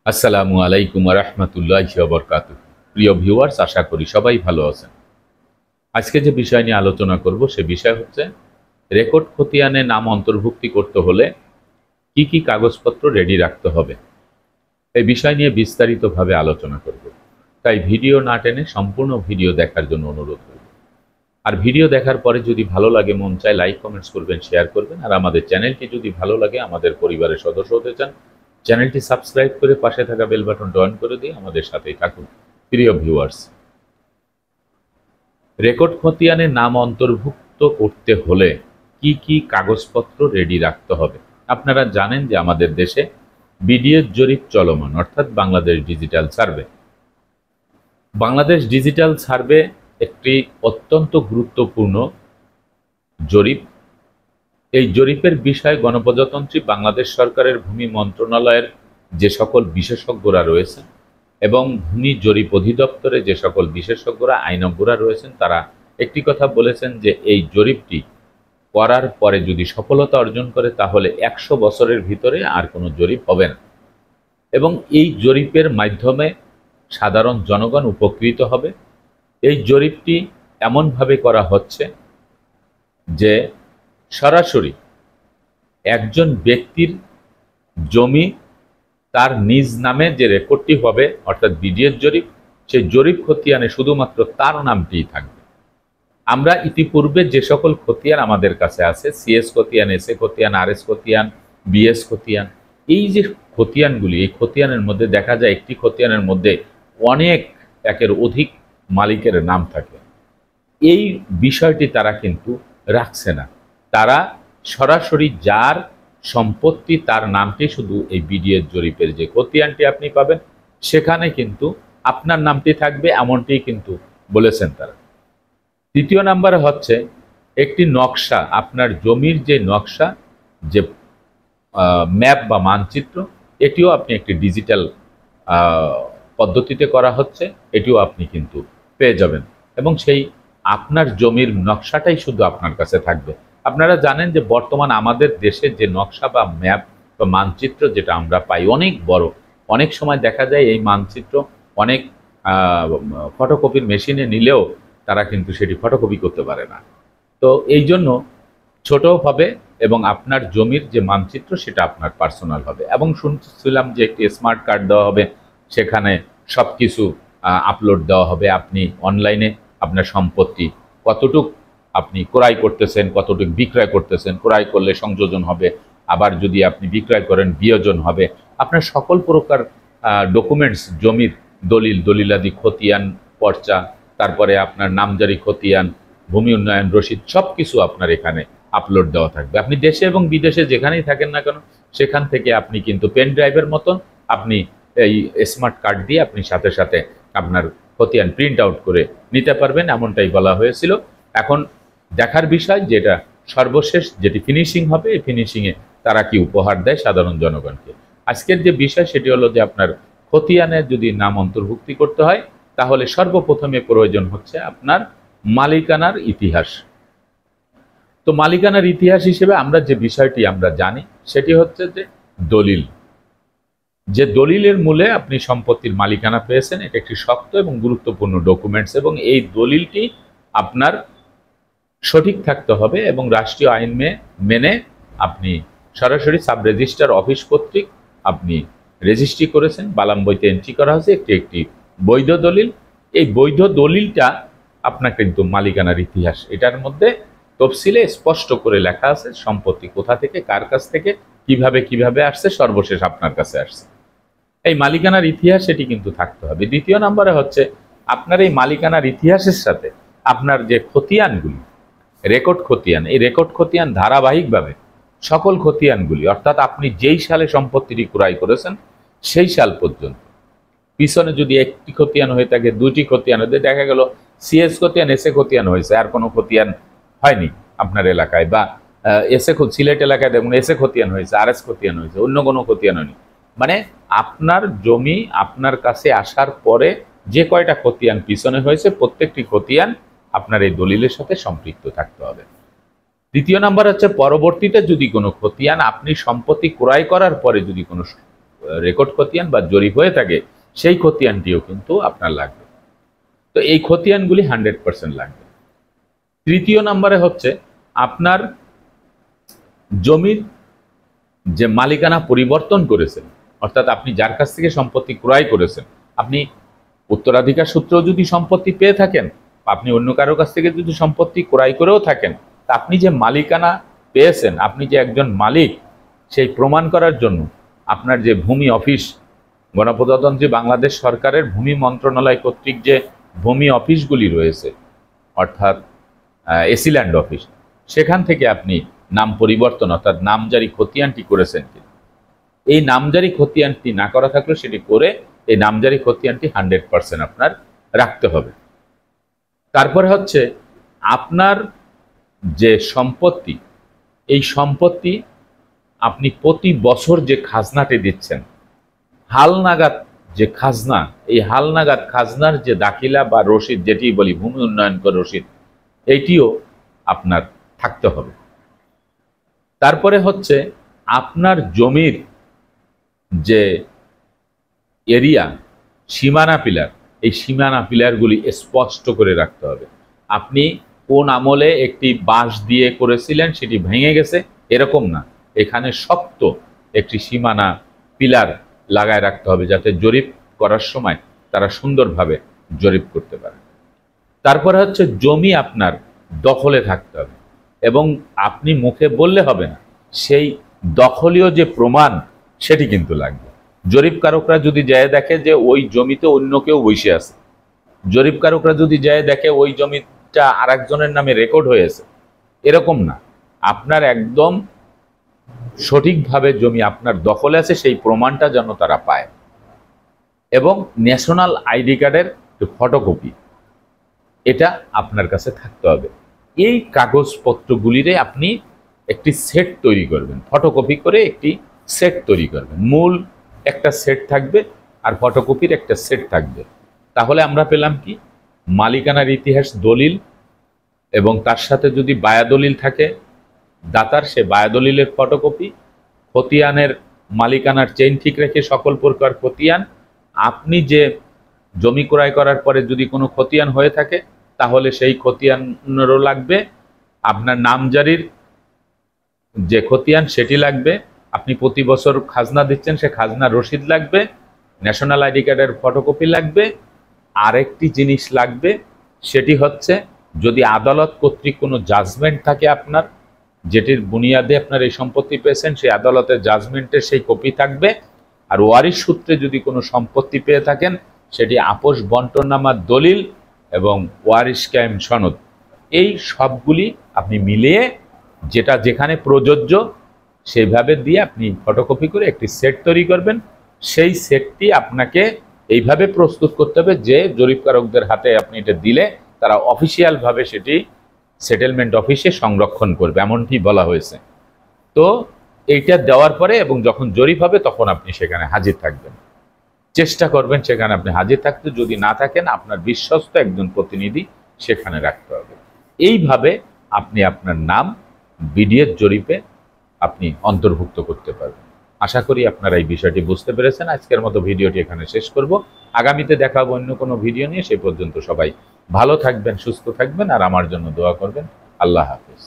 আসসালামু আলাইকুম ওয়া রাহমাতুল্লাহি ওয়া বারাকাতুহু। প্রিয় ভিউয়ার্স, আশা করি সবাই ভালো আছেন। আজকে যে বিষয় নিয়ে আলোচনা করব সে বিষয় হচ্ছে রেকর্ড খতিয়ানে নাম অন্তর্ভুক্তি করতে হলে কি কি কাগজপত্র রেডি রাখতে হবে। এই বিষয় নিয়ে বিস্তারিতভাবে আলোচনা করব। তাই ভিডিও না টেনে সম্পূর্ণ ভিডিও দেখার জন্য অনুরোধ করব। আর ভিডিও দেখার পরে যদি ভালো লাগে, মন চায় লাইক কমেন্টস করবেন, শেয়ার করবেন। আর আমাদের চ্যানেলটি যদি ভালো লাগে, আমাদের পরিবারের সদস্য হতে চান, চ্যানেলটি সাবস্ক্রাইব করে পাশে থাকা বেল বাটনটা অন করে দিয়ে আমাদের সাথেই থাকুন। প্রিয় ভিউয়ার্স, রেকর্ড খতিয়ানে নাম অন্তর্ভুক্ত করতে হলে কি কি কাগজপত্র রেডি রাখতে হবে। আপনারা জানেন যে আমাদের দেশে বিডিএস জরিপ চলমান, অর্থাৎ Bangladesh digital survey. Bangladesh digital survey একটি অত্যন্ত গুরুত্বপূর্ণ জরিপ। এই জরিপের বিষয় গণপ্রজাতন্ত্রী বাংলাদেশ সরকারের ভূমি মন্ত্রণালয়ের যে সকল বিশেষজ্ঞরা রয়েছেন এবং ভূমি জরিপ অধিদপ্তরে যে সকল বিশেষজ্ঞরা, আইনজ্ঞরা রয়েছেন, তারা একটি কথা বলেছেন যে এই জরিপটি করার পরে যদি সফলতা অর্জন করে তাহলে 100 বছরের ভিতরে আর কোনো জরিপ হবে না। এবং এই জরিপের মাধ্যমে সাধারণ জনগণ উপকৃত হবে। এই জরিপটি এমনভাবে করা হচ্ছে যে সরাসরি একজন ব্যক্তির জমি তার নিজ নামে যে রেকর্ডটি হবে, অর্থাৎ বিডিএস জরিপ, সেই জরিপ খতিয়ানে শুধুমাত্র তার নামটিই থাকবে। আমরা ইতিপূর্বে যে সকল খতিয়ান আমাদের কাছে আছে, সিএস খতিয়ান, এসএ খতিয়ান, আরএস খতিয়ান, বিএস খতিয়ান, এই যে খতিয়ানগুলি, এই খতিয়ানের মধ্যে দেখা যায় একটি খতিয়ানের মধ্যে অনেক, একের অধিক মালিকের নাম থাকে। এই বিষয়টি তারা কিন্তু রাখছে না। তারা সরাসরি যার সম্পত্তি তার নামটি শুধু এই বিডিএস জরিপের যে খতিয়ানটি আপনি পাবেন সেখানে কিন্তু আপনার নামটি থাকবে, এমনটি কিন্তু বলেছেন তারা। দ্বিতীয় নাম্বারে হচ্ছে একটি নকশা, আপনার জমির যে নকশা, যে ম্যাপ বা মানচিত্র, এটিও আপনি একটি ডিজিটাল পদ্ধতিতে করা হচ্ছে, এটিও আপনি কিন্তু পেয়ে যাবেন। এবং সেই আপনার জমির নকশাটাই শুধু আপনার কাছে থাকবে। আপনারা জানেন যে বর্তমান আমাদের দেশে যে নকশা বা ম্যাপ বা মানচিত্র যেটা আমরা পাই অনেক বড়। অনেক সময় দেখা যায় এই মানচিত্র অনেক ফটোকপির মেশিনে নিলেও তারা কিন্তু সেটি ফটোকপি করতে পারে না। তো এই জন্য ছোট হবে এবং আপনার জমির যে মানচিত্র সেটা আপনার পার্সোনাল হবে। এবং শুনছিলাম যে একটি স্মার্ট কার্ড দেওয়া হবে, সেখানে সব কিছু আপলোড দেওয়া হবে। আপনি অনলাইনে আপনার সম্পত্তি কতটুক আপনি ক্রয় করতেছেন, কতটুক বিক্রয় করতেছেন, ক্রয় করলে সংযোজন হবে, আবার যদি আপনি বিক্রয় করেন বিয়োজন হবে। আপনার সকল প্রকার ডকুমেন্টস, জমির দলিল, দলিলাদি, খতিয়ান, পর্চা, তারপরে আপনার নামজারি খতিয়ান, ভূমি উন্নয়ন রসিদ, সব কিছু আপনার এখানে আপলোড দেওয়া থাকবে। আপনি দেশে এবং বিদেশে যেখানেই থাকেন না কেন সেখান থেকে আপনি কিন্তু পেন ড্রাইভের মতন আপনি এই স্মার্ট কার্ড দিয়ে আপনি সাথে সাথে আপনার খতিয়ান প্রিন্ট আউট করে নিতে পারবেন, এমনটাই বলা হয়েছিল। এখন দেখার বিষয় যেটা সর্বশেষ যেটি ফিনিশিং হবে, এই ফিনিশিংয়ে তারা কি উপহার দেয় সাধারণ জনগণকে। আজকের যে বিষয় সেটি হলো যে আপনার খতিয়ানে যদি নাম অন্তর্ভুক্তি করতে হয় তাহলে সর্বপ্রথমে প্রয়োজন হচ্ছে আপনার মালিকানার ইতিহাস। তো মালিকানার ইতিহাস হিসেবে আমরা যে বিষয়টি আমরা জানি সেটি হচ্ছে যে দলিল। যে দলিলের মূলে আপনি সম্পত্তির মালিকানা পেয়েছেন, এটা একটি শক্ত এবং গুরুত্বপূর্ণ ডকুমেন্টস, এবং এই দলিলটি আপনার সঠিক থাকতে হবে এবং রাষ্ট্রীয় আইন মেনে আপনি সরাসরি সাব রেজিস্ট্রার অফিস কর্তৃক আপনি রেজিস্ট্রি করেছেন, বালাম বইতে এন্ট্রি করা হয়েছে, একটি বৈধ দলিল। এই বৈধ দলিলটা আপনার কিন্তু মালিকানার ইতিহাস, এটার মধ্যে তফসিলে স্পষ্ট করে লেখা আছে সম্পত্তি কোথা থেকে, কার কাছ থেকে, কিভাবে আসছে, সর্বশেষ আপনার কাছে আসছে। এই মালিকানার ইতিহাস এটি কিন্তু থাকতে হবে। দ্বিতীয় নম্বরে হচ্ছে আপনার এই মালিকানার ইতিহাসের সাথে আপনার যে খতিয়ানগুলি, রেকর্ড খতিয়ান, এই রেকর্ড খতিয়ান ধারাবাহিকভাবে সকল খতিয়ানগুলি, অর্থাৎ আপনি যেই সালে সম্পত্তিটি ক্রয় করেছেন সেই সাল পর্যন্ত, পিছনে যদি একটি খতিয়ান হয়ে থাকে, দুটি খতিয়ান হয়ে দেখা গেল সিএস খতিয়ান, এসএ খতিয়ান হয়েছে, আর কোনো খতিয়ান হয়নি আপনার এলাকায়, বা সিলেট এলাকায় দেখুন এসএ খতিয়ান হয়েছে, আরএস খতিয়ান হয়েছে, অন্য কোনো খতিয়ান হয়নি। মানে আপনার জমি আপনার কাছে আসার পরে যে কয়টা খতিয়ান পিছনে হয়েছে প্রত্যেকটি খতিয়ান আপনার এই দলিলের সাথে সম্পৃক্ত থাকতে হবে। দ্বিতীয় নাম্বার হচ্ছে পরবর্তীতে যদি কোনো খতিয়ান আপনি সম্পত্তি ক্রয় করার পরে যদি কোনো রেকর্ড খতিয়ান বা জরিপ হয়ে থাকে সেই খতিয়ানটিও কিন্তু আপনার লাগবে। তো এই খতিয়ানগুলি 100% লাগবে। তৃতীয় নম্বরে হচ্ছে আপনার জমির যে মালিকানা পরিবর্তন করেছেন, অর্থাৎ আপনি যার কাছ থেকে সম্পত্তি ক্রয় করেছেন, আপনি উত্তরাধিকার সূত্রেও যদি সম্পত্তি পেয়ে থাকেন, আপনি অন্য কারো কাছ থেকে যদি সম্পত্তি ক্রয় করেও থাকেন, তা আপনি যে মালিকানা পেয়েছেন, আপনি যে একজন মালিক, সেই প্রমাণ করার জন্য আপনার যে ভূমি অফিস, গণপ্রজাতন্ত্রী বাংলাদেশ সরকারের ভূমি মন্ত্রণালয় কর্তৃক যে ভূমি অফিসগুলি রয়েছে, অর্থাৎ এসি ল্যান্ড অফিস, সেখান থেকে আপনি নাম পরিবর্তন অর্থাৎ নামজারি খতিয়ানটি করেছেন কিনা। এই নামজারি খতিয়ানটি না করা থাকলে সেটি করে এই নামজারি খতিয়ানটি 100% আপনার রাখতে হবে। তারপরে হচ্ছে আপনার যে সম্পত্তি, এই সম্পত্তি আপনি প্রতি বছর যে খাজনাটি দিচ্ছেন, হালনাগাদ যে খাজনা, এই হালনাগাদ খাজনার যে দাখিলা বা রসিদ, যেটি বলি ভূমি উন্নয়ন কর রসিদ, এইটিও আপনার থাকতে হবে। তারপরে হচ্ছে আপনার জমির যে এরিয়া, সীমানা পিলার, এই সীমানা পিলারগুলি স্পষ্ট করে রাখতে হবে। আপনি কোন আমলে একটি বাঁশ দিয়ে করেছিলেন, সেটি ভেঙে গেছে, এরকম না। এখানে শক্ত একটি সীমানা পিলার লাগায় রাখতে হবে, যাতে জরিপ করার সময় তারা সুন্দরভাবে জরিপ করতে পারে। তারপরে হচ্ছে জমি আপনার দখলে থাকতে হবে, এবং আপনি মুখে বললে হবে না, সেই দখলীয় যে প্রমাণ সেটি কিন্তু লাগবে। জরিপকারকরা যদি যায় দেখে যে ওই জমিতে অন্য কেউ বসে আছে, জরিপকারকরা যদি যায় দেখে ওই জমিটা আরেকজনের নামে রেকর্ড হয়েছে, এরকম না। আপনার একদম সঠিকভাবে জমি আপনার দখলে আছে, সেই প্রমাণটা যেন তারা পায়। এবং ন্যাশনাল আইডি কার্ডের ফটোকপি, এটা আপনার কাছে থাকতে হবে। এই কাগজপত্রগুলিরে আপনি একটি সেট তৈরি করবেন, ফটোকপি করে একটি সেট তৈরি করবেন। মূল একটা সেট থাকবে আর ফটোকপির একটা সেট থাকবে। তাহলে আমরা পেলাম কি, মালিকানার ইতিহাস দলিল, এবং তার সাথে যদি বায়াদলিল থাকে দাতার, সে বায়াদলিলের ফটোকপি, খতিয়ানের মালিকানার চেইন ঠিক রেখে সকল প্রকার খতিয়ান, আপনি যে জমি ক্রয় করার পরে যদি কোনো খতিয়ান হয়ে থাকে তাহলে সেই খতিয়ানেরও লাগবে, আপনার নামজারির যে খতিয়ান সেটি লাগবে, আপনি প্রতি বছর খাজনা দিচ্ছেন সে খাজনার রসিদ লাগবে, ন্যাশনাল আইডি কার্ডের ফটোকপি লাগবে। আরেকটি জিনিস লাগবে, সেটি হচ্ছে যদি আদালত কর্তৃক কোনো জাজমেন্ট থাকে আপনার, যেটির বুনিয়াদে আপনার এই সম্পত্তি পেয়েছেন, সেই আদালতের জাজমেন্টের সেই কপি থাকবে। আর ওয়ারিশ সূত্রে যদি কোনো সম্পত্তি পেয়ে থাকেন, সেটি আপোষ বন্টননামার দলিল এবং ওয়ারিশ কায়েম সনদ, এই সবগুলি আপনি মিলিয়ে যেটা যেখানে প্রযোজ্য সেইভাবে দিয়ে আপনি ফটোকপি করে একটি সেট তৈরি করবেন। সেই সেটটি আপনাকে এইভাবে প্রস্তুত করতে হবে যে জরিপকারকদের হাতে আপনি এটা দিলে তারা অফিসিয়ালভাবে সেটি সেটেলমেন্ট অফিসে সংরক্ষণ করবে, এমনটি বলা হয়েছে। তো এইটা দেওয়ার পরে এবং যখন জরিপ হবে তখন আপনি সেখানে হাজির থাকবেন, চেষ্টা করবেন সেখানে আপনি হাজির থাকতে। যদি না থাকেন, আপনার বিশ্বস্ত একজন প্রতিনিধি সেখানে রাখতে হবে। এইভাবে আপনি আপনার নাম বিডিএর জরিপে আপনি অন্তর্ভুক্ত করতে পারবেন। আশা করি আপনারা এই বিষয়টি বুঝতে পেরেছেন। আজকের মতো ভিডিওটি এখানে শেষ করব। আগামীতে দেখা হবে অন্য কোনো ভিডিও নিয়ে। সেই পর্যন্ত সবাই ভালো থাকবেন, সুস্থ থাকবেন, আর আমার জন্য দোয়া করবেন। আল্লাহ হাফেজ।